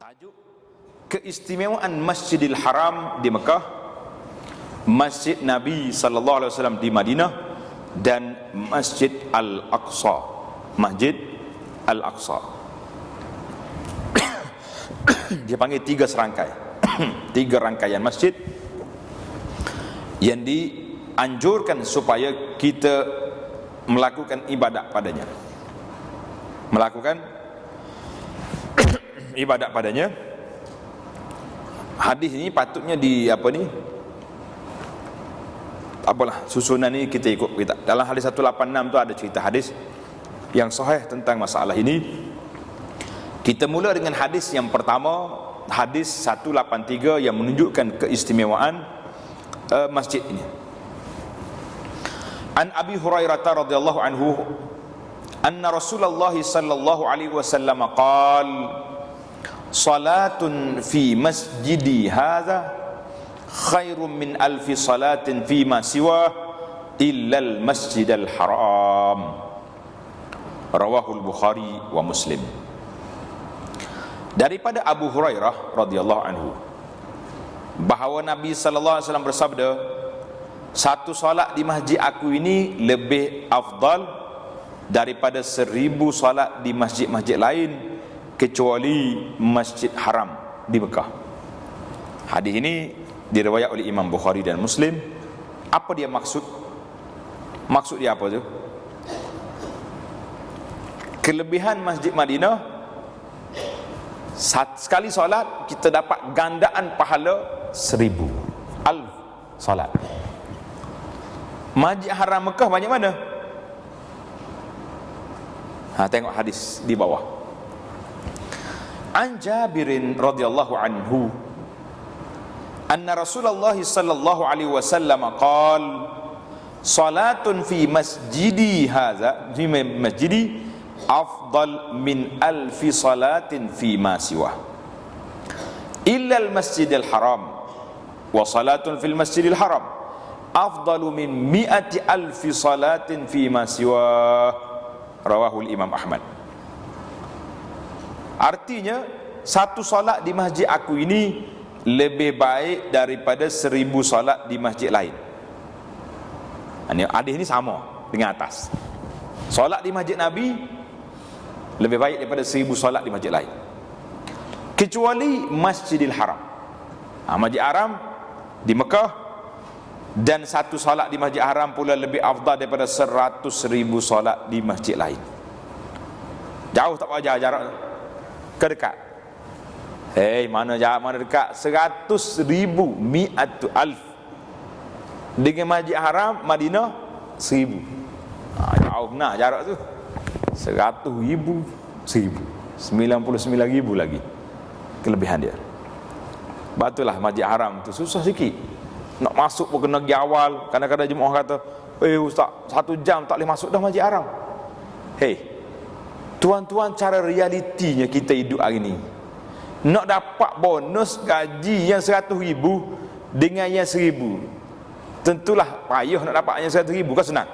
Tajuk keistimewaan Masjidil Haram di Mekah, Masjid Nabi sallallahu alaihi wasallam di Madinah, dan Masjid Al-Aqsa. Masjid Al-Aqsa. Dia panggil tiga serangkai. Tiga rangkaian masjid yang dianjurkan supaya kita melakukan ibadat padanya. Melakukan ibadat padanya. Hadis ini patutnya susunan ini kita ikut kita. Dalam hadis 186 tu ada cerita hadis yang sahih tentang masalah ini. Kita mula dengan hadis yang pertama, hadis 183 yang menunjukkan keistimewaan masjid ini. An Abi Hurairah radhiyallahu anhu anna Rasulullah sallallahu alaihi wasallam qala salatun fi masjidi hadha khairun min alfi salatin fi ma siwa illa al-masjidal haram. Rawahul Bukhari wa Muslim. Daripada Abu Hurairah radhiyallahu anhu bahawa Nabi sallallahu alaihi wasallam bersabda, satu solat di masjid aku ini lebih afdal daripada 1000 solat di masjid-masjid lain kecuali Masjid Haram di Mekah. Hadis ini diriwayat oleh Imam Bukhari dan Muslim. Apa dia maksud? Maksud dia apa tu? Kelebihan Masjid Madinah, sekali solat kita dapat gandaan pahala 1000 solat. Masjid Haram Mekah banyak mana? Tengok hadis di bawah. An Jabirin radhiyallahu anhu anna Rasulullah sallallahu alaihi wasallam qala salatun fi masjidi hadza fi masjidi afdal min alfi salatin fi ma siwa illa al masjidil haram wa salatun fil masjidil haram afdalu min mi'ati alfi salatin fi ma siwa. Rawahul Imam Ahmad. Artinya satu solat di masjid aku ini lebih baik daripada 1000 solat di masjid lain. Hadis ini sama dengan atas. Solat di masjid Nabi lebih baik daripada 1000 solat di masjid lain kecuali Masjidil Haram. Masjid Haram di Mekah, dan satu solat di Masjid Haram pula lebih afdal daripada 100,000 solat di masjid lain. Jauh tak wajar jarak ke dekat? Mana jauh mana dekat? 100,000 mi'atu alf dengan Masjid Haram Madinah 1000. Jauh benar jarak tu. 100,000 1000 99,000 lagi kelebihan dia. Batulah Masjid Haram tu susah sikit. Nak masuk pun kena pergi awal. Kadang-kadang jemaah kata, ustaz, 1 jam tak boleh masuk dah Masjid Haram. Tuan-tuan, cara realitinya kita hidup hari ni, nak dapat bonus gaji yang 100,000 dengan yang 1000, tentulah payah nak dapat yang 100,000. Kan senang?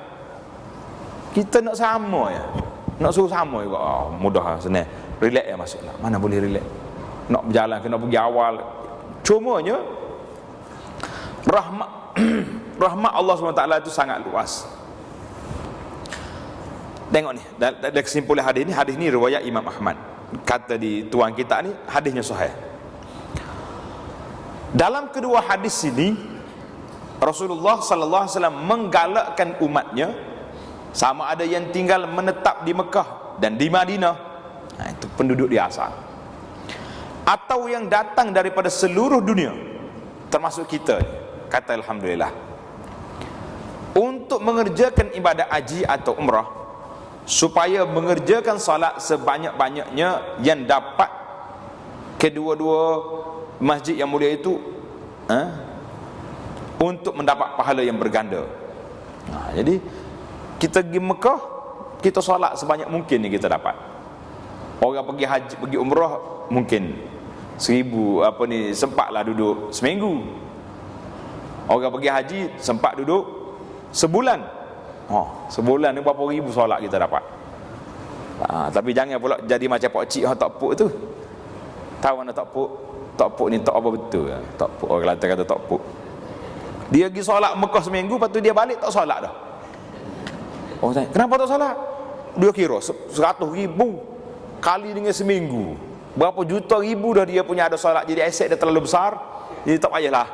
Kita nak sama ya, nak suruh sama juga. Mudah, senang, relax ya masuklah. Mana boleh relax? Nak berjalan kena pergi awal. Cumanya rahmat Allah SWT itu sangat luas. Tengok ni, dari kesimpulan hadis ni riwayat Imam Ahmad. Kata di tuan kita ni, hadisnya sahih. Dalam kedua hadis ini, Rasulullah sallallahu alaihi wasallam menggalakkan umatnya, sama ada yang tinggal menetap di Mekah dan di Madinah, itu penduduk di asal, atau yang datang daripada seluruh dunia, termasuk kita, kata alhamdulillah, untuk mengerjakan ibadat haji atau umrah, supaya mengerjakan salat sebanyak-banyaknya yang dapat kedua-dua masjid yang mulia itu, untuk mendapat pahala yang berganda. Jadi kita pergi Mekah, kita salat sebanyak mungkin yang kita dapat. Orang pergi haji, pergi umrah mungkin 1000 sempatlah duduk seminggu. Orang pergi haji sempat duduk sebulan. Sebulan ni berapa ribu solat kita dapat. Tapi jangan pula jadi macam pak cik tak puk tu. Tahu mana Tok Puk? Tok Puk ni Tok apa betul? Tok Puk, orang Kelantan kata Tok Puk. Dia pergi solat Mekah seminggu, lepas tu dia balik tak solat dah. Oh tanya, kenapa tak solat? Dia kira 100,000 kali dengan seminggu, berapa juta ribu dah dia punya ada solat. Jadi aset dia terlalu besar, jadi tak payahlah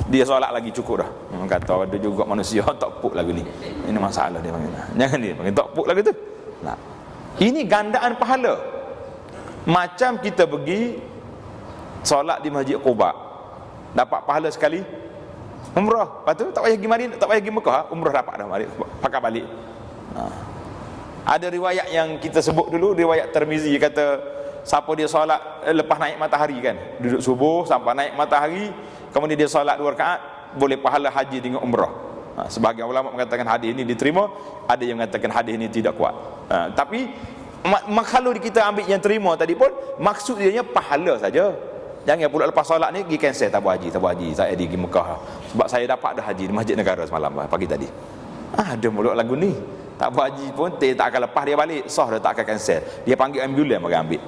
dia solat lagi, cukup dah. Kata ada juga manusia Tok Puk lagu ni. Ini masalah dia panggil. Jangan dia panggil Tok Puk lagu tu. Nah, ini gandaan pahala. Macam kita pergi solat di Masjid Quba, dapat pahala sekali umrah. Lepas tu tak payah pergi Madinah, tak payah pergi Mekah, umrah dapat dah, pakai balik. Ada riwayat yang kita sebut dulu, riwayat Tirmizi, kata siapa dia solat lepas naik matahari kan, duduk subuh sampai naik matahari, kemudian dia solat 2 rakaat, boleh pahala haji dengan umrah. Sebahagian ulama mengatakan hadis ini diterima, ada yang mengatakan hadis ini tidak kuat. Tapi kalau kita ambil yang terima tadi pun, maksud dia pahala saja. Jangan pula lepas solat ni pergi cancel, tak buat haji, saya pergi Mekah sebab saya dapat dah haji di Masjid Negara semalam pagi tadi. Ada mulut lagu ni, tak buat haji pun tak akan lepas dia balik, sah dia tak akan cancel. Dia panggil ambulans mari ambil.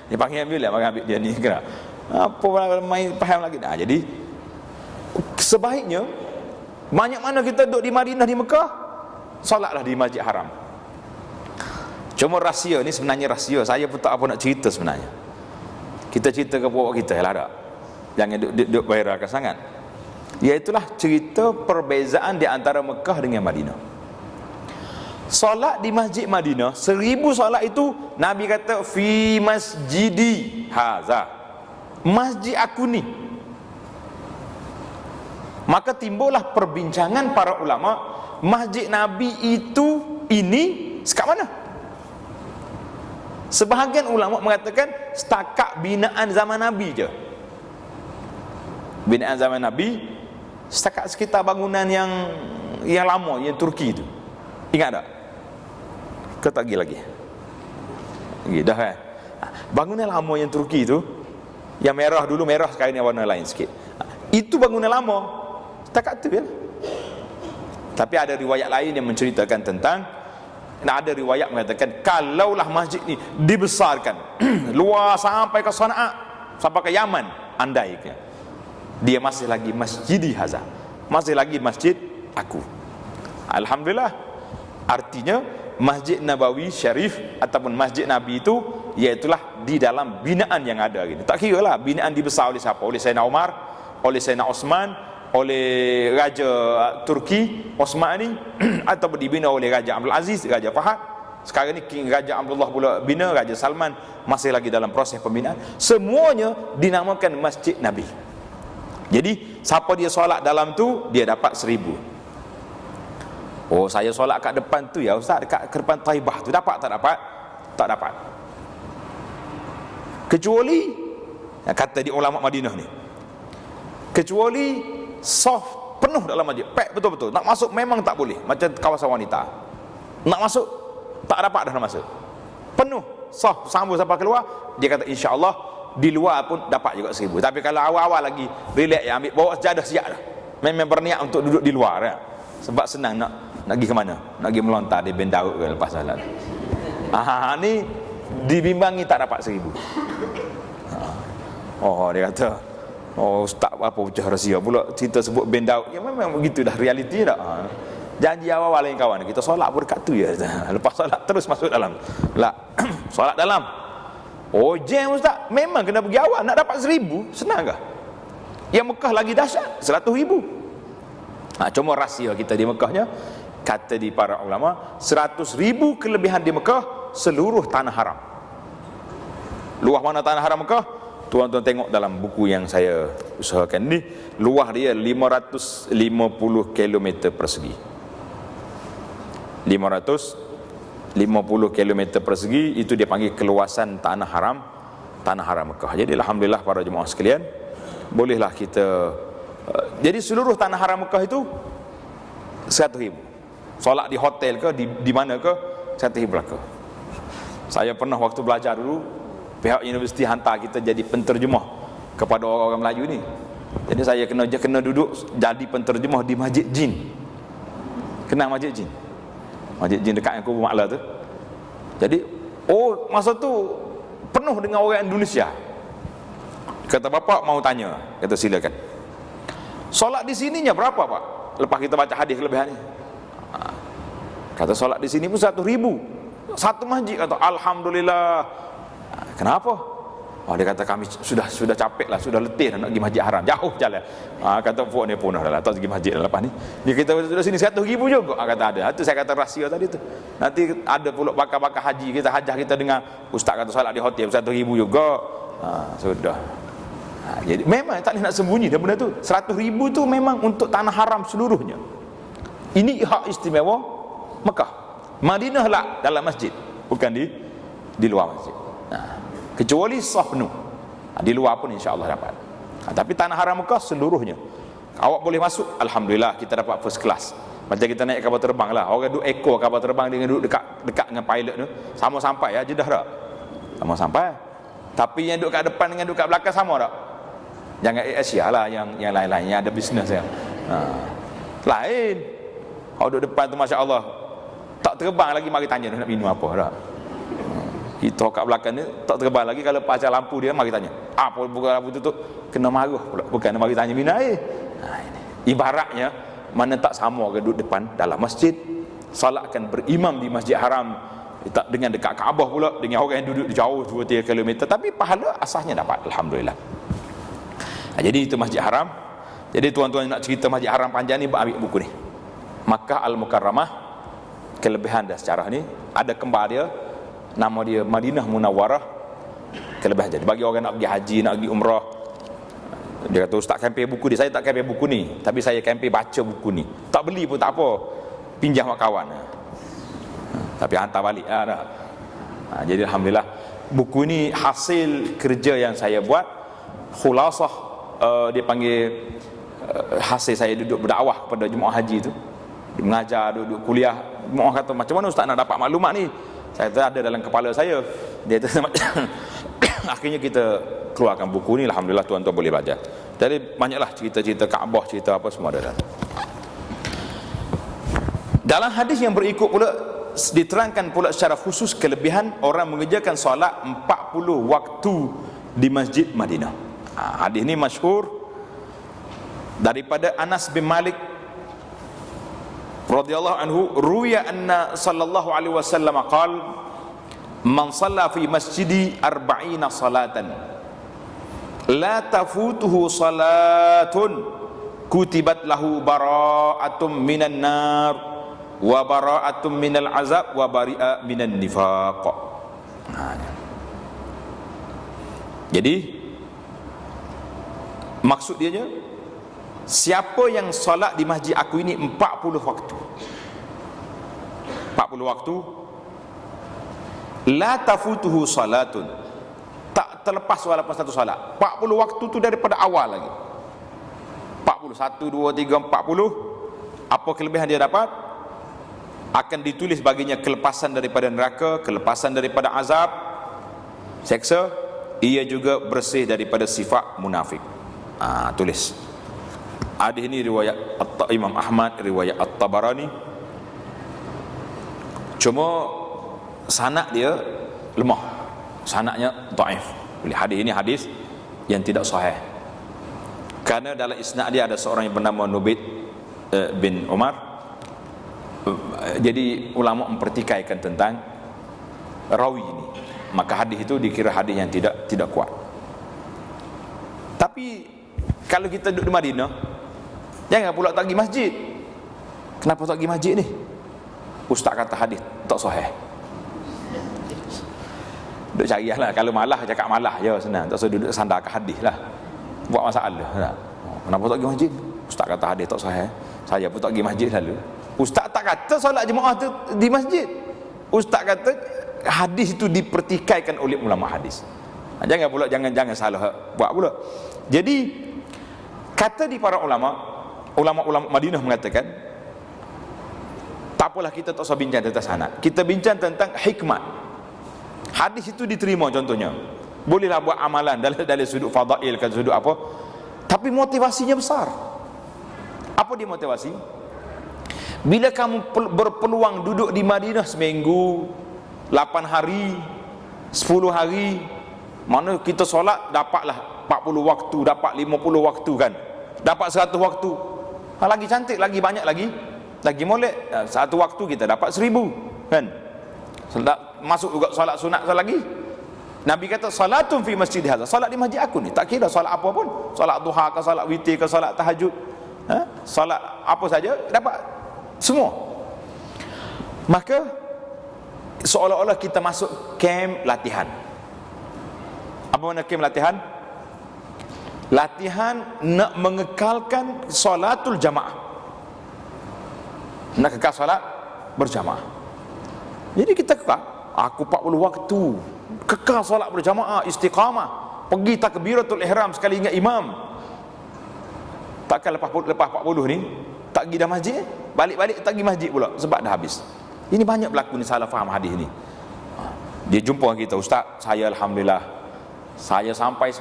Dia panggil ambulans mari ambil dia ni kena. Apa main faham lagi. Jadi sebaiknya banyak mana kita duduk di Madinah, di Mekah, solatlah di Masjid Haram. Cuma rahsia ni sebenarnya rahsia, saya pun tak apa nak cerita sebenarnya. Kita cerita ke bawa kita lah tak. Jangan duduk viralkan sangat. Iaitulah cerita perbezaan di antara Mekah dengan Madinah. Solat di Masjid Madinah, 1000 solat itu Nabi kata fi masjidi haza, masjid aku ni. Maka timbullah perbincangan para ulama, masjid Nabi itu ini sekat mana? Sebahagian ulama mengatakan setakat binaan zaman Nabi je. Binaan zaman Nabi setakat sekitar bangunan yang lama, yang Turki itu. Ingat tak? Kau tak pergi lagi? Dah kan? Bangunan lama yang Turki itu, yang merah dulu, merah sekarang ni warna lain sikit. Itu bangunan lama. Setakat tu ya. Tapi ada riwayat lain yang menceritakan tentang, ada riwayat mengatakan kalaulah masjid ni dibesarkan luar sampai ke Sana'a, sampai ke Yaman, andai dia masih lagi masjidi haza, masih lagi masjid aku. Alhamdulillah. Artinya Masjid Nabawi Syarif ataupun Masjid Nabi itu iaitulah di dalam binaan yang ada gini. Tak kira lah binaan dibesar oleh siapa, oleh Sayyidina Umar, oleh Sayyidina Osman, oleh Raja Turki Osmani ataupun dibina oleh Raja Abdul Aziz, Raja Fahad. Sekarang ni King Raja Abdullah pula bina, Raja Salman masih lagi dalam proses pembinaan. Semuanya dinamakan Masjid Nabi. Jadi siapa dia solat dalam tu, dia dapat 1000. Oh, saya solat kat depan tu ya Ustaz, dekat depan Taibah tu, dapat tak dapat? Tak dapat. Kecuali kata di ulama Madinah ni, kecuali soft penuh dalam masjid, pack betul-betul. Nak masuk memang tak boleh, macam kawasan wanita. Nak masuk tak dapat dah nak masuk. Penuh, soft, sambung sampai keluar, dia kata insya-Allah di luar pun dapat juga 1000. Tapi kalau awal-awal lagi relax ya, ambil bawa sejadah siap dah. Memang berniat untuk duduk di luar ya. Sebab senang nak pergi ke mana? Nak pergi melontar di Ben Daud ke lepas salat. Ni dibimbangi tak dapat 1000. Oh, dia kata, oh ustaz apa pecah rahsia pula cerita sebut Ben Daud. Ya memang begitu dah realiti dah. Janji awal-awal lain kawan, kita solat pun dekat tu ya. Lepas solat terus masuk dalam. Lah, solat dalam. Oh jam ustaz, memang kena pergi awal nak dapat 1000, senang ke? Yang Mekah lagi dahsyat, 100,000. Cuma rahsia kita di Mekahnya, kata di para ulama, 100,000 kelebihan di Mekah seluruh tanah haram. Luah mana tanah haram Mekah? Tuan-tuan tengok dalam buku yang saya usahakan ni, luah dia 550 km persegi. 550 km persegi itu dia panggil keluasan tanah haram Mekah. Jadi alhamdulillah para jemaah sekalian, bolehlah kita jadi seluruh tanah haram Mekah itu 100,000. Solat di hotel ke di mana ke 100,000 belaka. Saya pernah waktu belajar dulu, pihak universiti hantar kita jadi penterjemah kepada orang-orang Melayu ni. Jadi saya kena duduk jadi penterjemah di Masjid Jin. Kenal Masjid Jin? Masjid Jin dekat yang Kubur Maklah tu. Jadi masa tu penuh dengan orang Indonesia. Kata bapak mau tanya, kata silakan. Solat di sininya berapa pak? Lepas kita baca hadis kelebihan ni. Kata solat di sini pun 1.000. Satu masjid kata alhamdulillah. Kenapa? Oh dia kata kami sudah capek lah, sudah letih nak pergi masjid haram, jauh jalan. Kata puak ni punah dah, tak pergi masjid dah lepas ni. Dia kita sudah sini 1.000 juga. Kata ada. Itu saya kata rahsia tadi tu. Nanti ada pula bakar-bakar haji kita hajah kita dengan ustaz kata solat di hotel 1.000 juga. Sudah. Jadi memang tak nak sembunyi dah benda tu. 100.000 tu memang untuk tanah haram seluruhnya. Ini hak istimewa Mekah. Madinah lah dalam masjid, bukan di luar masjid. Kecuali sah penuh. Di luar pun insya-Allah dapat. Tapi tanah haram Mekah seluruhnya. Awak boleh masuk, alhamdulillah kita dapat first class. Macam kita naik kapal terbang lah. Orang duduk ekor kapal terbang dengan duduk dekat dengan pilot tu, sama sampai ya Jeddah dah. Sama sampai. Tapi yang duduk kat depan dengan duduk kat belakang sama tak? Jangan Asia lah, yang lain-lain yang ada bisnes yang lain. Kalau duduk depan tu masya Allah tak terbang lagi, mari tanya nak minum apa tak? Kita kat belakang ni tak terbang lagi, kalau pasal lampu dia mari tanya apa bukan lampu tutup, kena marah pula, bukan mari tanya minum air. Ibaratnya mana tak sama ke duduk depan dalam masjid, salatkan berimam di Masjid Haram, tak dengan dekat Kaabah pula, dengan orang yang duduk jauh 2-3 km, tapi pahala asasnya dapat, alhamdulillah. Jadi itu Masjid Haram. Jadi tuan-tuan nak cerita Masjid Haram panjang ni, ambil buku ni, Makkah Al-Mukarramah, kelebihan dan sejarah ni. Ada kembar dia, nama dia Madinah Munawwarah, kelebihan. Jadi bagi orang nak pergi haji, nak pergi umrah, dia kata ustaz kempen buku ni. Saya tak kempen buku ni, tapi saya kempen baca buku ni. Tak beli pun tak apa, pinjam mak kawan, tapi hantar balik jadi alhamdulillah buku ni hasil kerja yang saya buat, khulasah. Dia panggil hasil saya duduk berdakwah kepada jemaah haji tu, mengajar, duduk kuliah. Jemaah kata macam mana ustaz nak dapat maklumat ni? Saya kata ada dalam kepala saya. Dia kata akhirnya kita keluarkan buku ni, alhamdulillah tuan-tuan boleh baca. Jadi banyaklah cerita-cerita Kaabah, cerita apa semua ada. Dalam hadis yang berikut pula diterangkan pula secara khusus kelebihan orang mengerjakan solat 40 waktu di Masjid Madinah. Hadis ni masyhur daripada Anas bin Malik radhiyallahu anhu, ruya anna sallallahu alaihi wasallam qala man shalla fi masjidi 40 salatan la tafutuhu salatun kutibat lahu bara'atum minan nar wa bara'atum minal azab wa bari'a minan nifaq. Jadi maksud dia, siapa yang solat di masjid aku ini 40 waktu, 40 waktu, la tafutuhu salatun, tak terlepas walaupun satu salat. 40 waktu tu daripada awal lagi, 40, 1, 2, 3, 40. Apa kelebihan dia dapat? Akan ditulis baginya kelepasan daripada neraka, kelepasan daripada azab, seksa. Ia juga bersih daripada sifat munafik. Tulis. Hadis ini riwayat Imam Ahmad, riwayat At-Tabarani. Cuma sanad dia lemah, sanadnya dhaif. Hadis ini hadis yang tidak sahih. Kerana dalam isnad dia ada seorang yang bernama Nubaid bin Umar. Jadi ulama mempertikaikan tentang rawi ini, maka hadis itu dikira hadis yang tidak kuat. Tapi kalau kita duduk di Madinah, jangan pula tak pergi masjid. Kenapa tak pergi masjid ni? Ustaz kata hadis tak sahih. Duduk carilah lah. Kalau malah cakap malah je senang, tak usah duduk sandarkan hadis lah, buat masalah lah. Kenapa tak pergi masjid? Ustaz kata hadis tak sahih. Saya pun tak pergi masjid selalu. Ustaz tak kata solat jemaah tu di masjid. Ustaz kata hadis itu dipertikaikan oleh ulama hadis. Jangan pula jangan salah buat pula. Jadi kata di para ulama Madinah mengatakan, tak apalah kita tak usah bincang tentang sanad, kita bincang tentang hikmat. Hadis itu diterima contohnya, bolehlah buat amalan dari sudut fadail ke sudut apa, tapi motivasinya besar. Apa dia motivasi? Bila kamu berpeluang duduk di Madinah seminggu, 8 hari, 10 hari, Mana kita solat dapatlah 40 waktu, dapat 50 waktu kan, dapat 100 waktu. Lagi cantik, lagi banyak lagi molek. Satu waktu kita dapat 1000 kan. Masuk juga solat sunat lagi. Nabi kata salatun fi masjid hadza, solat di masjid aku ni, tak kira solat apa pun, solat duha ke, solat witir ke, solat tahajud, solat apa saja dapat semua. Maka seolah-olah kita masuk kem latihan. Apa makna kem latihan? Latihan nak mengekalkan solatul jamaah, nak kekal solat berjamaah. Jadi kita kekal, aku 40 waktu kekal solat berjamaah, istiqamah, pergi takbiratul ihram sekali ingat imam. Takkan lepas 40 ni tak pergi dah masjid, balik-balik tak pergi masjid pula sebab dah habis. Ini banyak berlaku ni, salah faham hadis ni. Dia jumpa kita, ustaz, saya alhamdulillah, saya sampai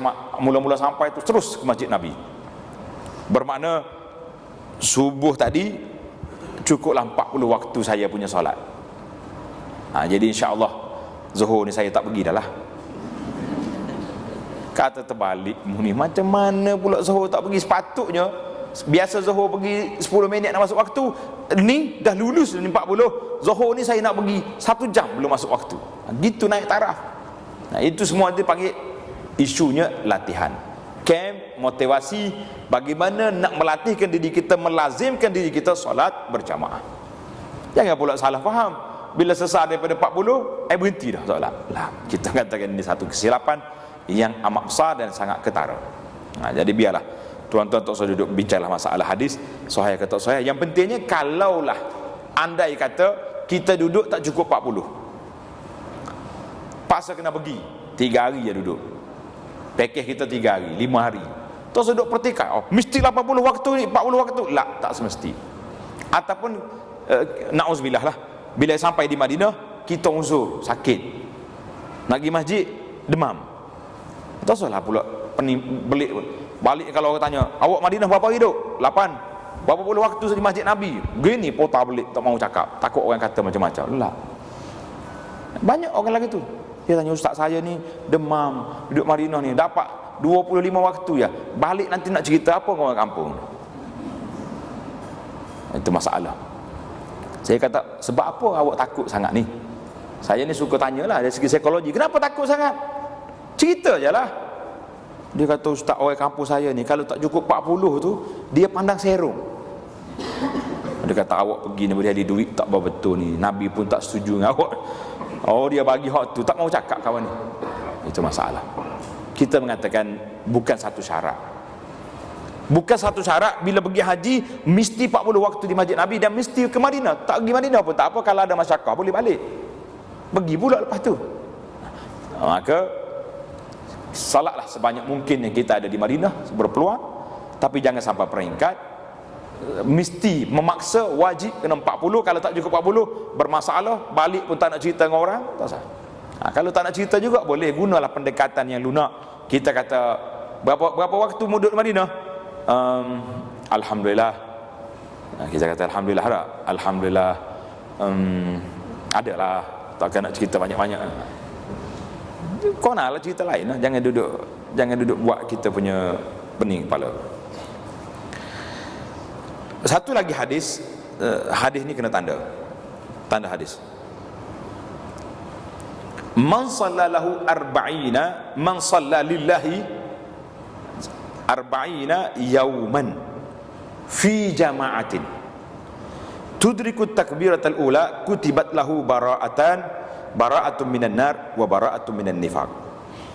mula-mula sampai tu terus ke masjid Nabi. Bermakna subuh tadi cukuplah 40 waktu saya punya solat. Jadi insya-Allah Zuhur ni saya tak pergi dah lah. Kata terbalik ni, macam mana pula Zuhur tak pergi? Sepatutnya biasa Zuhur pergi 10 minit nak masuk waktu, ni dah lulus ni 40, Zuhur ni saya nak pergi 1 jam belum masuk waktu. Gitu naik taraf. Itu semua dia panggil isunya latihan. Camp, motivasi, bagaimana nak melatihkan diri kita, melazimkan diri kita solat berjamaah. Jangan pula salah faham, bila selesai daripada 40 berhenti dah solat. Kita katakan ini satu kesilapan yang amat besar dan sangat ketara. Jadi biarlah tuan-tuan tak usah duduk bincanglah masalah hadis sahih ke tak sahih. Yang pentingnya, kalaulah andai kata kita duduk tak cukup 40, paksa kena pergi 3 hari je duduk, pakej kita 3 hari, 5 hari, terus duduk pertikaian, mesti 80 waktu ni, 40 waktu. Tak semesti. Ataupun na'uzubillah lah, bila sampai di Madinah kita uzur sakit, nak pergi masjid demam, tak salah pula balik. Kalau orang tanya, awak Madinah berapa hari duduk? 8. Berapa puluh waktu di masjid Nabi? Gini potah balik, tak mau cakap, takut orang kata macam-macam. Banyak orang lagi tu, dia tanya, ustaz saya ni demam, duduk Madinah ni dapat 25 waktu ya, balik nanti nak cerita apa dengan orang kampung? Itu masalah. Saya kata, sebab apa awak takut sangat ni? Saya ni suka tanyalah dari segi psikologi, kenapa takut sangat? Cerita je lah. Dia kata, ustaz, orang kampung saya ni kalau tak cukup 40 tu, dia pandang serong. Dia kata, awak pergi ni beri duit tak betul ni, Nabi pun tak setuju dengan awak. Dia bagi hak tu, tak mau cakap kawan ni. Itu masalah. Kita mengatakan bukan satu syarat. Bukan satu syarat bila pergi haji mesti 40 waktu di masjid Nabi dan mesti ke Madinah. Tak pergi Madinah pun tak apa, kalau ada masyarakat boleh balik, pergi pula lepas tu. Maka salatlah sebanyak mungkin yang kita ada di Madinah berpeluang, tapi jangan sampai peringkat mesti memaksa wajib kena 40. Kalau tak cukup 40 bermasalah, balik pun tak nak cerita dengan orang, tak sah. Kalau tak nak cerita juga boleh gunalah pendekatan yang lunak. Kita kata, berapa waktu duduk di Madinah? Alhamdulillah. Kita kata alhamdulillah tak? Alhamdulillah. Adalah, takkan nak cerita banyak-banyak. Kau nak lah cerita lain lah. Jangan duduk buat kita punya pening kepala. Satu lagi hadis, hadis ni kena tanda hadis. Man sallalahu arba'ina, man salla lillahi arba'ina yawman fi jama'atin tudriku takbiratul ula kutibat lahu bara'atun minan nar wa bara'atun minan nifaq.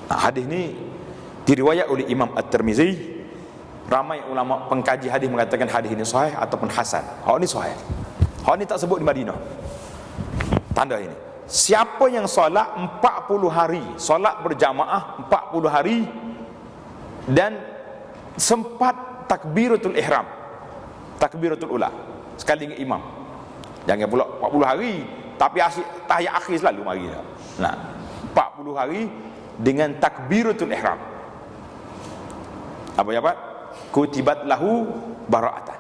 Hadis ni diriwayat oleh Imam At-Tirmizi. Ramai ulama pengkaji hadis mengatakan hadis ini sahih ataupun hasan. Hak ni sahih. Hak ni tak sebut di Madinah. Tanda ini, siapa yang solat 40 hari, solat berjamaah 40 hari dan sempat takbiratul ihram, takbiratul ula sekali dengan imam. Jangan pula 40 hari tapi asyik tahiyat akhir selalu mari dah. 40 hari dengan takbiratul ihram. Apa dapat? Kutibat lahu bara'atan.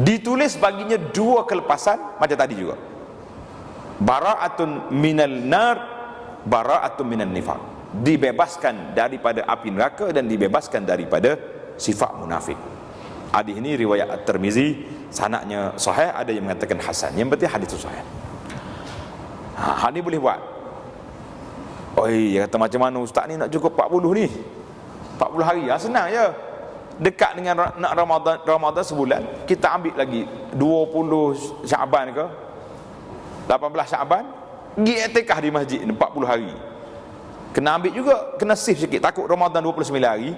Ditulis baginya 2 kelepasan macam tadi juga. Bara'atun minal nar, bara'atun minan nifaq. dibebaskan daripada api neraka dan dibebaskan daripada sifat munafik. Hadis ini riwayat At-Tirmizi, sanadnya sahih, ada yang mengatakan hasan. Yang penting hadis itu sahih. Hadis boleh buat. Oi, kata macam mana ustaz ni nak cukup 40 ni? 40 hari. Senang je. Dekat dengan nak Ramadan sebulan, kita ambil lagi 20 Syaban ke 18 Syaban, pergi i'tikaf di masjid 40 hari. Kena ambil juga, kena save sikit, takut Ramadan 29 hari,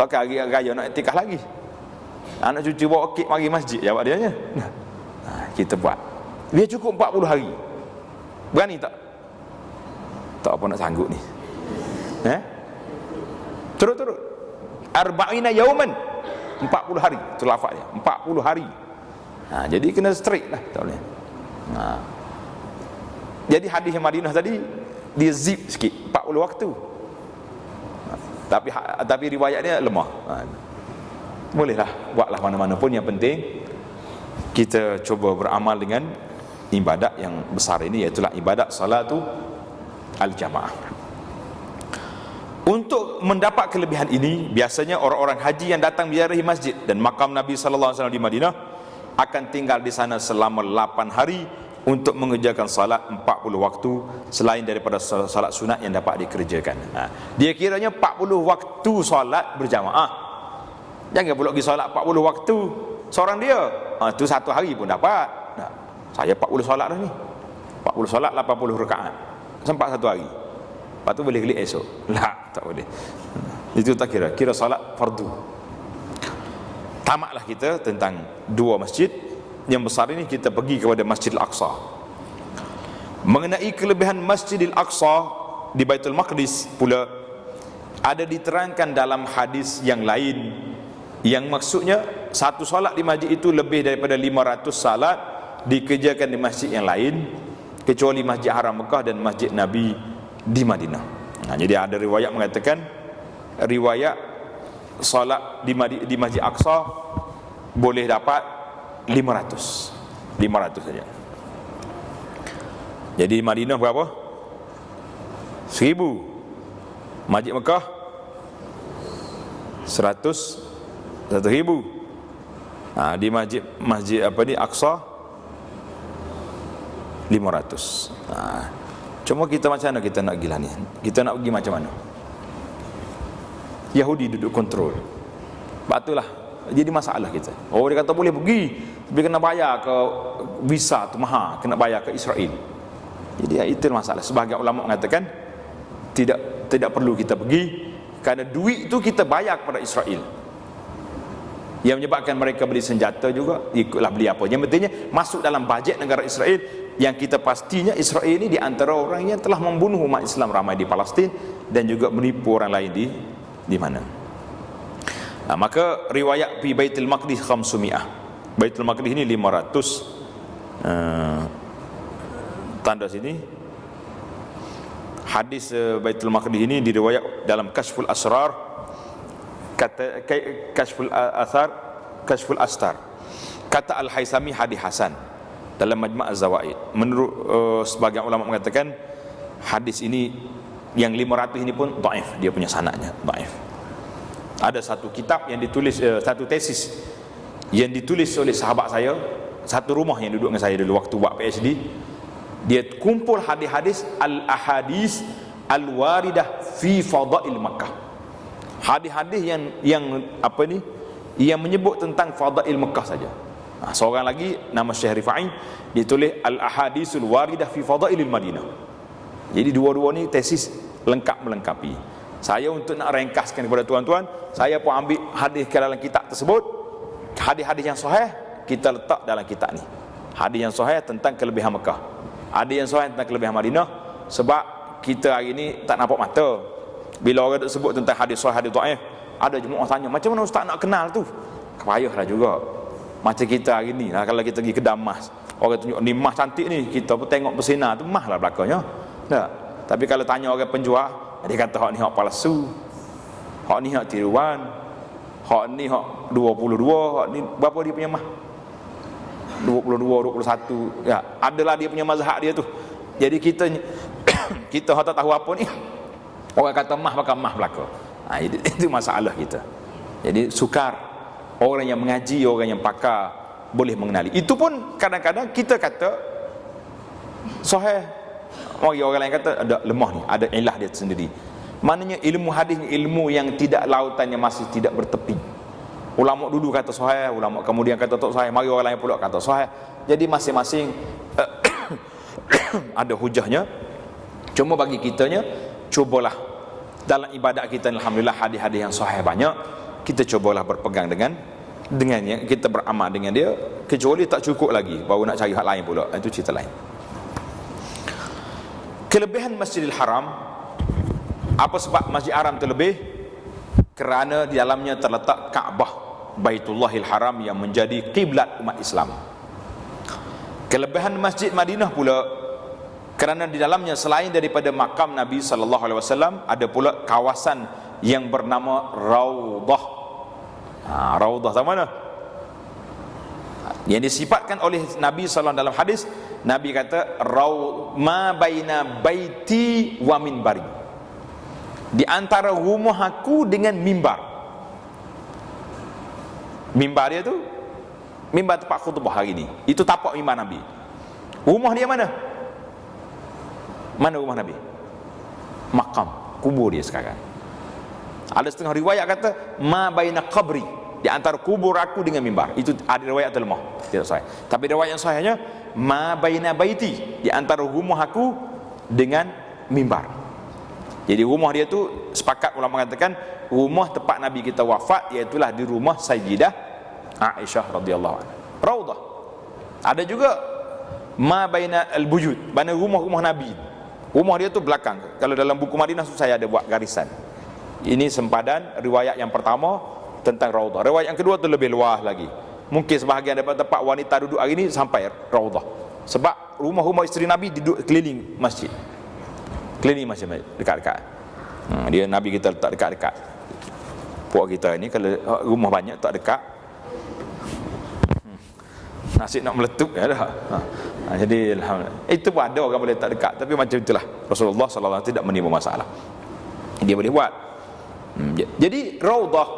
tak hari raya nak i'tikaf lagi. Anak cucu bawa kek mari masjid, jawab dia nya. Kita buat. Dia cukup 40 hari. Berani tak? Tak apa nak sanggup ni. Turut-turut. Arba'ina yauman. 40 hari. Itu lafaz dia. 40 hari. Jadi kena straight lah. Tak boleh. Jadi hadis yang Madinah tadi, dia zip sikit. 40 waktu. Tapi riwayat dia lemah. Bolehlah. Buatlah mana-mana pun. Yang penting, kita cuba beramal dengan ibadat yang besar ini, iaitulah ibadat salatu al-jamaah. Untuk mendapat kelebihan ini, biasanya orang-orang haji yang datang ziarahi masjid dan makam Nabi sallallahu alaihi wasallam di Madinah akan tinggal di sana selama 8 hari untuk mengerjakan salat 40 waktu selain daripada salat sunat yang dapat dikerjakan. Dia kiranya 40 waktu salat berjamaah. Jangan pula pergi salat 40 waktu seorang dia. Itu satu hari pun dapat. Saya 40 solat dah ni. 40 solat 80 rakaat. Sempat satu hari. Lepas tu boleh klik esok. Tak boleh. Itu tak kira. Kira solat fardu. Tamatlah kita tentang dua masjid. Yang besar ini kita pergi kepada Masjidil Aqsa. Mengenai kelebihan Masjidil Aqsa di Baitul Maqdis pula, ada diterangkan dalam hadis yang lain, yang maksudnya satu solat di masjid itu lebih daripada 500 salat dikerjakan di masjid yang lain, kecuali Masjid Haram Mekah dan Masjid Nabi di Madinah. Jadi ada riwayat mengatakan, riwayat solat di Masjid Aqsa boleh dapat 500 saja. Jadi Madinah berapa? 1000. Masjid Mekah 100 ribu. Di masjid apa ni, Aqsa 500. Cuma kita macam mana kita nak gila ni? Kita nak pergi macam mana? Yahudi duduk kontrol. Batulah jadi masalah kita. Dia kata boleh pergi, tapi kena bayar ke visa tu mahal, kena bayar ke Israel. Jadi itu masalah. Sebahagian ulama mengatakan tidak perlu kita pergi, kerana duit itu kita bayar kepada Israel. Yang menyebabkan mereka beli senjata juga, ikutlah beli apa. Yang pentingnya masuk dalam bajet negara Israel. Yang kita pastinya Israel ini di antara orang yang telah membunuh umat Islam ramai di Palestin dan juga menipu orang lain di mana. Maka riwayat fi Baitul Maqdis 500. Baitul Maqdis ini 500. Tanda sini hadis Baitul Maqdis ini diriwayat dalam Kashful Asrar, kata Kashful Athar, Kashful Astar. Kata Al-Haisami hadis hasan dalam Majma' Az-Zawaid. Menurut sebagian ulama mengatakan hadis ini yang 500 ini pun dhaif, dia punya sanadnya dhaif. Ada satu kitab yang ditulis, satu tesis yang ditulis oleh sahabat saya, satu rumah yang duduk dengan saya dulu waktu buat PhD. Dia kumpul hadis-hadis al-ahadis al-waridah fi fadail Makkah. Hadis-hadis yang apa ni, yang menyebut tentang fadail Makkah saja. Seorang lagi nama Syekh Rifai, dia tulis al-ahadisul waridah fi fadailil Madinah. Jadi dua-dua ni tesis lengkap melengkapi. Saya untuk nak ringkaskan kepada tuan-tuan, saya pun ambil hadis ke dalam kitab tersebut. Hadis-hadis yang sahih kita letak dalam kitab ni. Hadis yang sahih tentang kelebihan Mekah, hadis yang sahih tentang kelebihan Madinah. Sebab kita hari ni tak nampak mata. Bila orang sebut tentang hadis sahih, hadis dhaif, ada jemaah tanya, macam mana ustaz nak kenal tu? Payahlah juga. Macam kita hari ni lah, kalau kita pergi kedai emas, orang tunjuk ni emas cantik ni, kita pun tengok bersinar tu emas lah belakangnya. Tak. Tapi kalau tanya orang penjual, dia kata hak ni hak palsu, hak ni hak tiruan, hak ni hak 22, hak ni berapa dia punya emas? 22, 21. Ya, adalah dia punya mazhab dia tu. Jadi kita kita hak tak tahu apa ni. Orang kata mah bakal mah belaka. Itu masalah kita. Jadi sukar orang yang mengaji, orang yang pakar boleh mengenali. Itu pun kadang-kadang kita kata sahih, orang lain kata ada lemah ni, ada ilah dia sendiri. Maknanya ilmu hadis ni ilmu yang tidak lautannya masih tidak bertepi. Ulama dulu kata sahih, ulama kemudian kata tak sahih, mari orang lain pula kata sahih. Jadi masing-masing ada hujahnya. Cuma bagi kitanya, cubalah dalam ibadat kita, alhamdulillah hadis-hadis yang sahih banyak, kita cubalah berpegang dengannya, kita beramal dengan dia. Kecuali tak cukup lagi, baru nak cari hal lain pula, itu cerita lain. Kelebihan Masjidil Haram, apa sebab Masjid Haram terlebih? Kerana di dalamnya terletak Kaabah Baitullahil Haram yang menjadi kiblat umat Islam. Kelebihan Masjid Madinah pula, kerana di dalamnya selain daripada makam Nabi sallallahu alaihi wasallam, ada pula kawasan yang bernama Raudah. Raudah sama mana? Yang disifatkan oleh Nabi sallallahu dalam hadis, Nabi kata ma baina baiti wa minbari, di antara rumah aku dengan mimbar. Mimbar dia tu mimbar tempat khutbah hari ni, itu tapak mimbar Nabi. Rumah dia mana? Mana rumah Nabi? Makam, kubur dia sekarang. Ada setengah riwayat kata ma baina qabri, di antara kubur aku dengan mimbar. Itu ada riwayat lemah, tidak sahih. Tapi riwayat yang sahihnya ma baina baiti, di antara rumah aku dengan mimbar. Jadi rumah dia tu sepakat ulama mengatakan rumah tempat Nabi kita wafat, iaitulah di rumah Sayyidah Aisyah radhiyallahu anha. Raudah. Ada juga ma baina al-bujud, mana rumah-rumah Nabi. Rumah dia tu belakang. Kalau dalam buku Madinah saya ada buat garisan. Ini sempadan riwayat yang pertama tentang Raudah. Riwayat yang kedua tu lebih luas lagi. Mungkin sebahagian daripada tempat wanita duduk hari ni sampai Raudah. Sebab rumah-rumah isteri Nabi duduk keliling masjid. Keliling masjid dekat-dekat. Dia Nabi kita letak dekat-dekat. Puak kita ni kalau rumah banyak tak dekat, nasib nak meletup ya dah. Jadi alhamdulillah. Itu pun ada orang boleh tak dekat, tapi macam itulah Rasulullah sallallahu alaihi wasallam tidak menimba masalah. Dia boleh buat. Jadi Raudah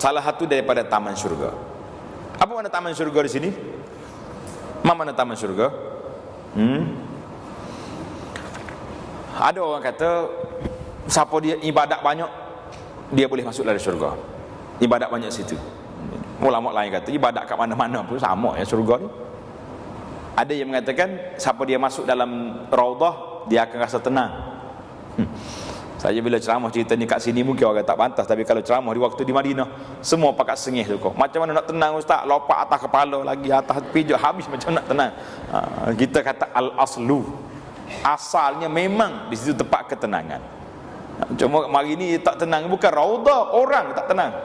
salah satu daripada taman syurga. Apa makna taman syurga di sini? Mana taman syurga? Ada orang kata siapa dia ibadat banyak, dia boleh masuk dalam syurga. Ibadat banyak situ. Ulama lain kata ibadat kat mana-mana pun sama ya syurga ni. Ada yang mengatakan siapa dia masuk dalam Raudah, dia akan rasa tenang. Saya bila ceramah cerita ni kat sini mungkin orang tak pantas, tapi kalau ceramah di waktu di Madinah, semua pakat sengih tu kok. Macam mana nak tenang ustaz? Lompat atas kepala lagi, atas pijak habis, macam nak tenang. Kita kata al-aslu, asalnya memang di situ tempat ketenangan. Cuma mari ni tak tenang, bukan Raudah, orang tak tenang.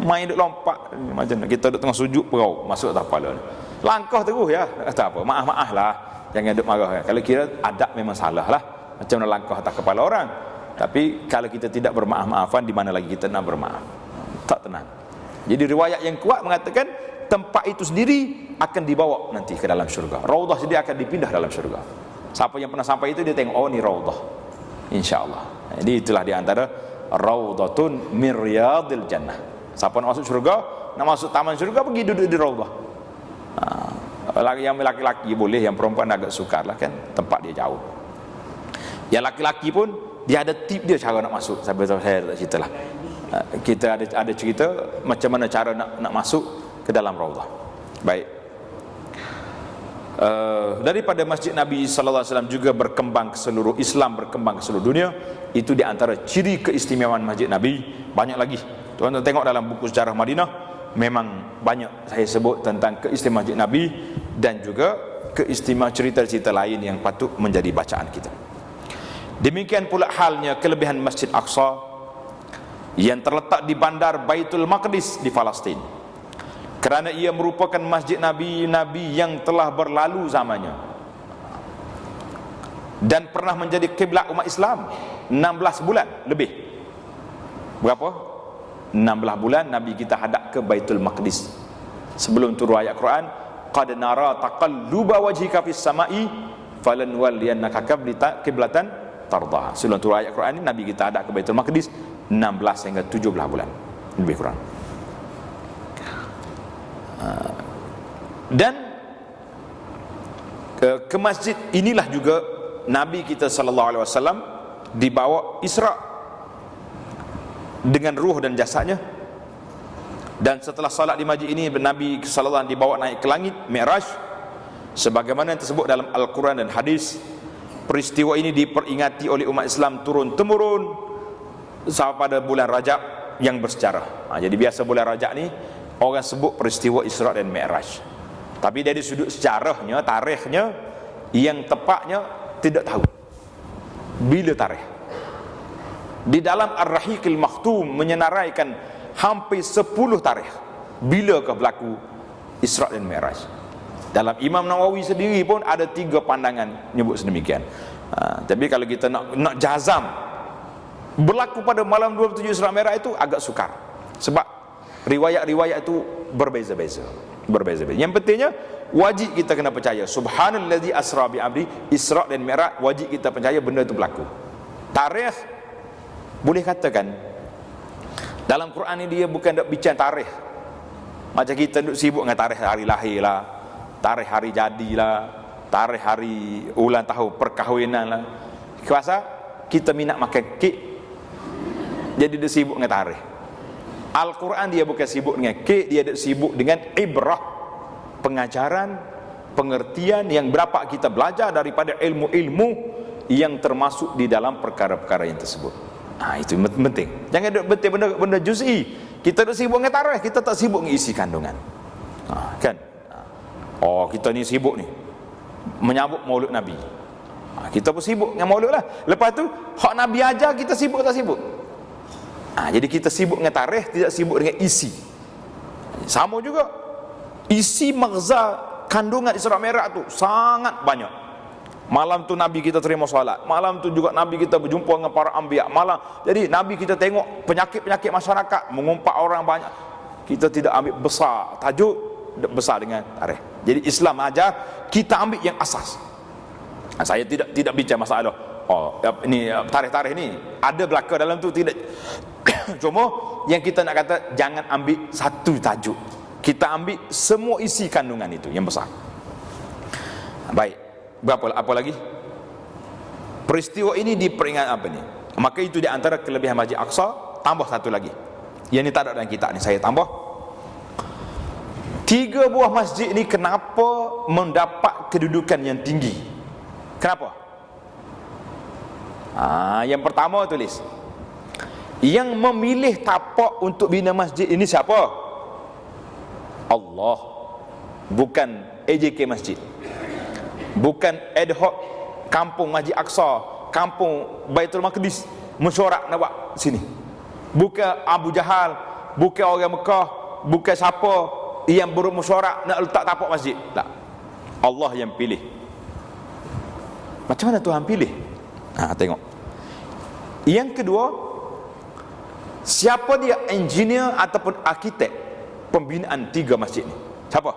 Main duk lompat macam mana? Kita duk tengah sujud perau masuk atas kepala. Langkah terus ya. Tak apa, maaf-maaf lah. Jangan duk marah ya. Kalau kira adab memang salah lah. Macam mana langkah atas kepala orang. Tapi kalau kita tidak bermaaf-maafan, di mana lagi kita nak bermaaf? Tak tenang. Jadi riwayat yang kuat mengatakan tempat itu sendiri akan dibawa nanti ke dalam syurga. Raudah sendiri akan dipindah dalam syurga. Siapa yang pernah sampai itu dia tengok, oh ni Raudah, insya-Allah. Jadi itulah di antara Raudatun min riyadil jannah. Siapa nak masuk syurga, nak masuk taman syurga, pergi duduk di Raudah. Yang laki-laki boleh, yang perempuan agak sukar lah kan, tempat dia jauh. Yang laki-laki pun dia ada tip dia cara nak masuk. Saya tak cerita lah. Kita ada cerita macam mana cara nak masuk ke dalam Raudah. Baik. Daripada Masjid Nabi sallallahu alaihi wasallam juga berkembang ke seluruh Islam, berkembang ke seluruh dunia. Itu di antara ciri keistimewaan Masjid Nabi. Banyak lagi. Tuan-tuan tengok dalam buku sejarah Madinah, memang banyak saya sebut tentang keistimewaan Masjid Nabi dan juga keistimewaan cerita-cerita lain yang patut menjadi bacaan kita. Demikian pula halnya kelebihan Masjid Aqsa yang terletak di bandar Baitul Maqdis di Palestin. Kerana ia merupakan masjid Nabi yang telah berlalu zamannya dan pernah menjadi kiblat umat Islam 16 bulan lebih. Berapa? 16 bulan Nabi kita hadap ke Baitul Maqdis. Sebelum turun ayat Quran, qad nara taqalluba wajhika fis sama'i falanwalliyannaka qiblatan tardah. Sebelum turun ayat Quran ini, Nabi kita ada ke Baitul Maqdis 16 hingga 17 bulan lebih kurang. Dan ke masjid inilah juga Nabi kita sallallahu alaihi wasallam dibawa Isra dengan ruh dan jasadnya. Dan setelah salat di masjid ini, Nabi sallallahu alaihi wasallam dibawa naik ke langit, Mi'raj, sebagaimana yang tersebut dalam Al-Quran dan hadis. Peristiwa ini diperingati oleh umat Islam turun temurun sampai pada bulan Rajab yang bersejarah. Jadi biasa bulan Rajab ni orang sebut peristiwa Isra dan Mi'raj. Tapi dari sudut sejarahnya, tarikhnya, yang tepatnya tidak tahu bila tarikh. Di dalam Ar-Rahiqil Makhtum menyenaraikan hampir 10 tarikh bila ke berlaku Isra dan Mi'raj. Dalam Imam Nawawi sendiri pun ada 3 pandangan nyebut sedemikian. Tapi kalau kita nak jazam berlaku pada malam 27 Isra Mi'raj itu agak sukar. Sebab riwayat-riwayat itu berbeza-beza. Yang pentingnya wajib kita kena percaya subhanallazi asra bi amri, Isra dan Mi'raj, wajib kita percaya benda itu berlaku. Tarikh boleh katakan dalam Quran ni dia bukan nak bincang tarikh macam kita duk sibuk dengan tarikh hari lahir lah, tarikh hari jadilah, tarikh hari ulang tahun perkahwinan lah. Kuasa kita minat makan kek, jadi dia sibuk dengan tarikh. Al-Quran dia bukan sibuk dengan kek, dia sibuk dengan ibrah, pengajaran, pengertian yang berapa kita belajar daripada ilmu-ilmu yang termasuk di dalam perkara-perkara yang tersebut. Itu penting. Jangan duk penting benda juz'i. Kita duk sibuk dengan tarikh, kita tak sibuk dengan isi kandungan. Kan? Oh, kita ni sibuk ni menyambut Maulud Nabi. Kita pun sibuk dengan Maulud lah. Lepas tu hak Nabi ajar kita sibuk tak sibuk? Jadi kita sibuk dengan tarikh, tidak sibuk dengan isi. Sama juga isi maghza kandungan Isra Mi'raj tu sangat banyak. Malam tu Nabi kita terima solat, malam tu juga Nabi kita berjumpa dengan para anbiya, malam. Jadi Nabi kita tengok penyakit-penyakit masyarakat, mengumpat orang banyak. Kita tidak ambil besar tajuk, besar dengan tarikh. Jadi Islam ajar kita ambil yang asas. Saya tidak bincang masalah ini tarikh-tarikh ni ada belaka dalam tu, tidak. Cuma yang kita nak kata, jangan ambil satu tajuk, kita ambil semua isi kandungan itu yang besar. Baik, apa lagi? Peristiwa ini diperingat apa ni? Maka itu di antara kelebihan Masjid Aqsa. Tambah satu lagi, yang ini tak ada dalam kitab ni, saya tambah 3 buah masjid ni kenapa mendapat kedudukan yang tinggi. Kenapa? Yang pertama tulis, yang memilih tapak untuk bina masjid ini siapa? Allah. Bukan AJK Masjid, bukan ad hoc kampung Masjid Aqsa, kampung Baitul Maqdis mesyuarat nak buat sini. Bukan Abu Jahal, bukan orang Mekah, bukan siapa yang bermusyawarah nak letak tapak masjid. Tak. Allah yang pilih. Macam mana Tuhan pilih? Tengok. Yang kedua, siapa dia engineer ataupun arkitek pembinaan 3 masjid ni? Siapa?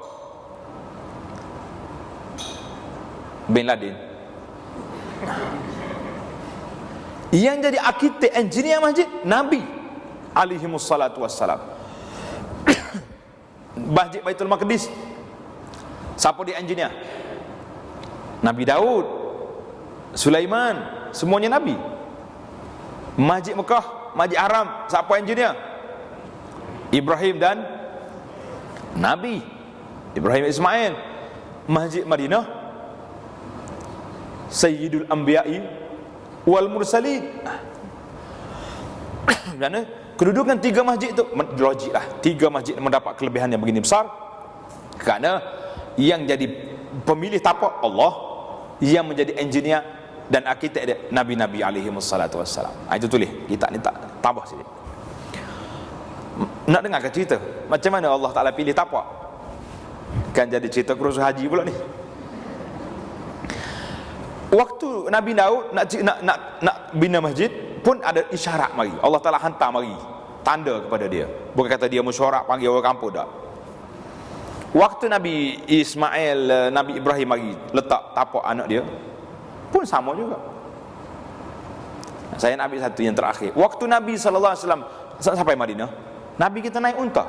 Bin Laden. Yang jadi arkitek engineer masjid Nabi alaihi wassalatu wassalam. Masjid Baitul Maqdis, siapa dia engineer? Nabi Daud, Sulaiman, semuanya Nabi. Masjid Mekah, Masjid Haram, siapa engineer? Ibrahim dan Nabi Ibrahim Ismail. Masjid Madinah, Sayyidul Anbiya'i wal Mursalin. Kerana kedudukan 3 masjid itu logik lah, 3 masjid mendapat kelebihan yang begini besar kerana yang jadi pemilih tapak Allah, yang menjadi engineer dan arkitek dia Nabi-Nabi alaihi wassalatu wassalam. Itu tulis kitab ni, tak tambah sikit. Nak dengar ke cerita macam mana Allah Ta'ala pilih tapak? Kan jadi cerita kursus haji pula ni. Waktu Nabi Daud nak bina masjid pun ada isyarat mari. Allah Ta'ala hantar mari tanda kepada dia. Bukan kata dia mesyuarat panggil orang kampung, tak. Waktu Nabi Ismail, Nabi Ibrahim mari letak tapak anak dia pun sama juga. Saya nak ambil satu yang terakhir. Waktu Nabi SAW sampai Madinah, Nabi kita naik unta.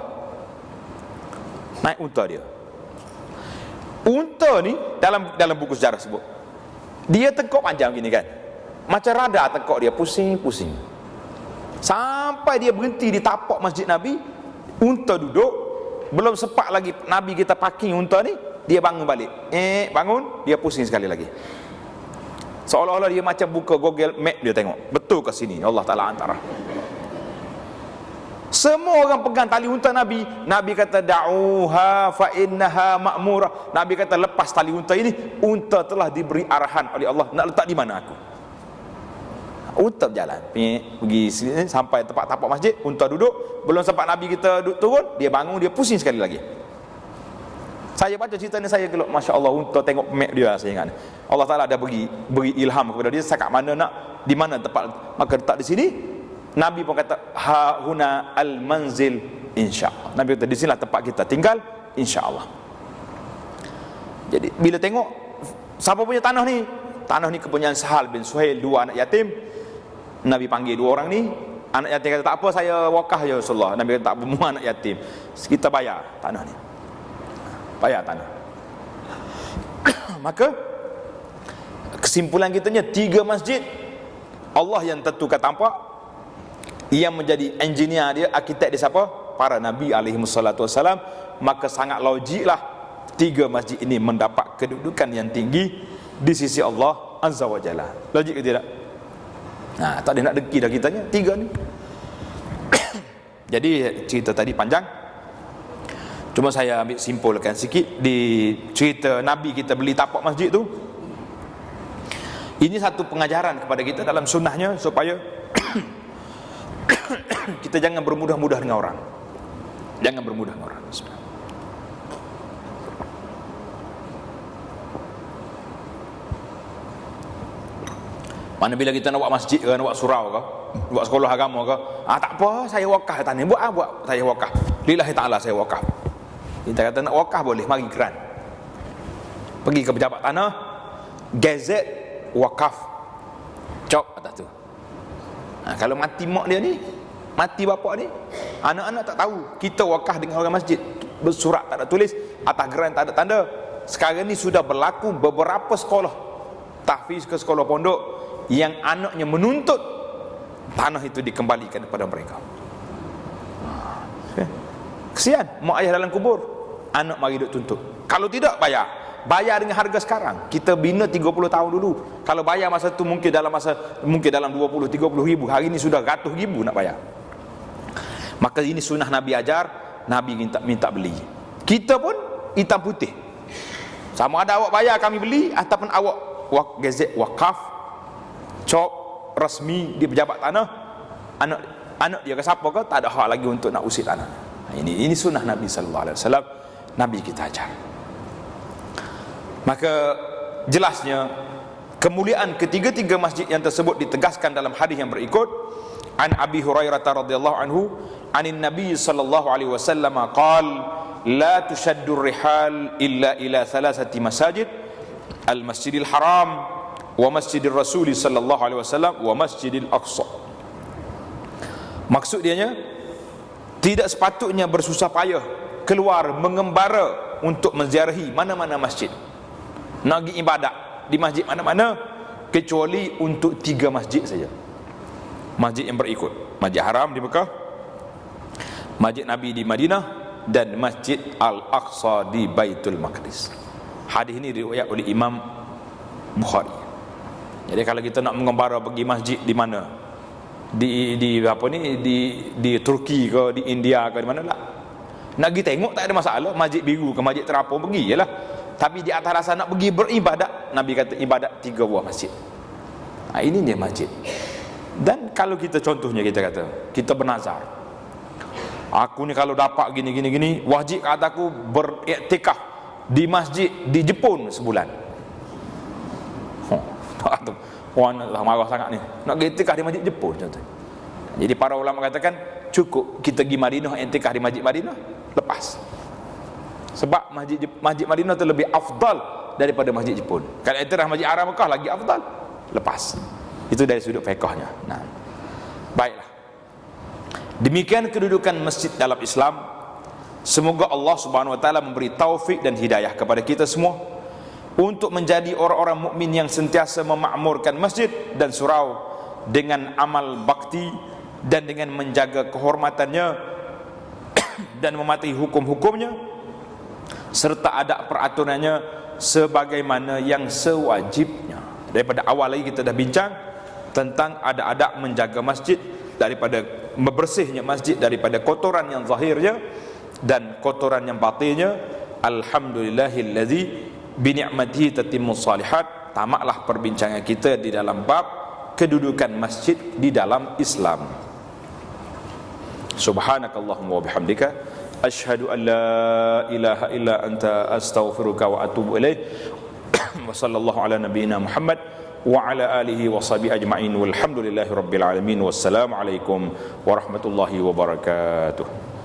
Naik unta dia. Unta ni dalam buku sejarah sebut, dia tengkok panjang gini kan, macam radar tengkok dia, pusing-pusing. Sampai dia berhenti di tapak masjid Nabi, unta duduk. Belum sempat lagi Nabi kita parking unta ni, dia bangun balik. Bangun, dia pusing sekali lagi. Seolah-olah dia macam buka Google Map, dia tengok betul ke sini, Allah Ta'ala antara. Semua orang pegang tali unta Nabi. Nabi kata da'uha fa innaha ma'murah. Nabi kata lepas tali unta ini, unta telah diberi arahan oleh Allah nak letak di mana aku. Unta berjalan pergi sini, sampai tempat tapak masjid, unta duduk. Belum sempat Nabi kita duduk turun, dia bangun, dia pusing sekali lagi. Saya baca cerita ni, saya gelak, Masya Allah, unta tengok map dia. Saya ingat Allah Ta'ala ada beri ilham kepada dia, sekat mana nak, di mana tempat, maka letak di sini. Nabi pun kata ha huna al manzil insyaallah. Nabi kata di sinilah tempat kita tinggal insyaallah. Jadi bila tengok siapa punya tanah ni, tanah ni kepunyaan Sahal bin Suhail, dua anak yatim. Nabi panggil dua orang ni, anak yatim kata tak apa, saya wakaf ya Rasulullah. Nabi kata tak apa, semua anak yatim, kita bayar tanah ni, bayar tanah. Maka kesimpulan kitanya, 3 masjid Allah yang tentukan tampak, yang menjadi engineer dia, arkitek dia siapa? Para Nabi alaihimussalatu wassalam. Maka sangat logiklah 3 masjid ini mendapat kedudukan yang tinggi di sisi Allah Azza wa Jalla. Logik ke tidak? Nah, tak ada nak deki dah kitanya 3 ni. Jadi cerita tadi panjang, cuma saya ambil simpulkan sikit di cerita Nabi kita beli tapak masjid tu. Ini satu pengajaran kepada kita dalam sunnahnya, supaya kita jangan bermudah-mudah dengan orang. Jangan bermudah dengan orang. Mana bila kita nak buat masjid ke, nak buat surau ke, buat sekolah agama ke, tak apa, saya wakaf tanah. Buat saya wakaf. Lillahi ta'ala saya wakaf. Kita kata nak wakaf boleh, mari keran. Pergi ke pejabat tanah, gazet wakaf, cop atas tu. Kalau mati mak dia ni, mati bapak ni, anak-anak tak tahu kita wakaf dengan orang masjid. Bersurat tak ada tulis, atas geran tak ada tanda. Sekarang ni sudah berlaku beberapa sekolah tahfiz ke sekolah pondok yang anaknya menuntut tanah itu dikembalikan kepada mereka. Kesian mak ayah dalam kubur, anak mari duk tuntut. Kalau tidak bayar dengan harga sekarang. Kita bina 30 tahun dulu. Kalau bayar masa tu mungkin dalam 20-30 ribu. Hari ni sudah ratus ribu nak bayar. Maka ini sunnah Nabi ajar. Nabi minta beli. Kita pun hitam putih. Sama ada awak bayar kami beli, ataupun awak gazet wakaf, cop resmi di pejabat tanah, anak dia ke siapa ke, tak ada hak lagi untuk nak usir tanah. Ini sunnah Nabi sallallahu alaihi wasallam. Nabi kita ajar. Maka jelasnya kemuliaan ketiga-tiga masjid yang tersebut ditegaskan dalam hadis yang berikut. An Abi Hurairah radhiyallahu anhu anin Nabi sallallahu alaihi wasallam qala la tushaddur rihal illa ila thalathati masajid al Masjidil Haram wa Masjidir Rasul sallallahu alaihi wasallam wa Masjidil Aqsa. Maksud dianya, tidak sepatutnya bersusah payah keluar mengembara untuk menziarahi mana-mana masjid, nak pergi ibadat di masjid mana-mana, kecuali untuk 3 masjid saja. Masjid yang berikut: Masjid Haram di Mekah, Masjid Nabi di Madinah, dan Masjid Al-Aqsa di Baitul Maqdis. Hadis ini diriwayat oleh Imam Bukhari. Jadi kalau kita nak mengembara pergi masjid di mana, di apa ni, di Turki ke, di India ke, di mana lah, nak pergi tengok tak ada masalah. Masjid biru ke masjid terapung, pergi jelah. Tapi di atas rasa nak pergi beribadat, Nabi kata ibadat 3 buah masjid. Ini dia masjid. Dan kalau kita contohnya, kita kata, kita bernazar, aku ni kalau dapat gini, wajib kata aku beriktikaf di masjid di Jepun sebulan. Orang nak marah sangat ni, nak iktikaf di masjid Jepun contoh. Jadi para ulama katakan cukup kita pergi Madinah, iktikaf di masjid Madinah, lepas. Sebab masjid Madinah tu lebih afdal daripada masjid Jepun. Kalau iktikaf masjid Haram Mekah lagi afdal, lepas. Itu dari sudut fiqhnya. Nah, baiklah. Demikian kedudukan masjid dalam Islam. Semoga Allah Subhanahu wa taala memberi taufik dan hidayah kepada kita semua untuk menjadi orang-orang mukmin yang sentiasa memakmurkan masjid dan surau dengan amal bakti dan dengan menjaga kehormatannya dan mematuhi hukum-hukumnya serta adab peraturannya sebagaimana yang sewajibnya. Daripada awal lagi kita dah bincang tentang adab-adab menjaga masjid, daripada membersihnya masjid daripada kotoran yang zahirnya dan kotoran yang batinnya. Alhamdulillahillazi bi ni'matihi tatimmus shalihat. Tamatlah perbincangan kita di dalam bab kedudukan masjid di dalam Islam. Subhanakallahumma wa bihamdika asyhadu an la ilaha illa anta astaghfiruka wa atubu ilaik. Wa sallallahu ala nabiyyina Muhammad wa ala alihi wa sahbihi ajma'in walhamdulillahi rabbil alamin. Wassalamu alaikum warahmatullahi wabarakatuh.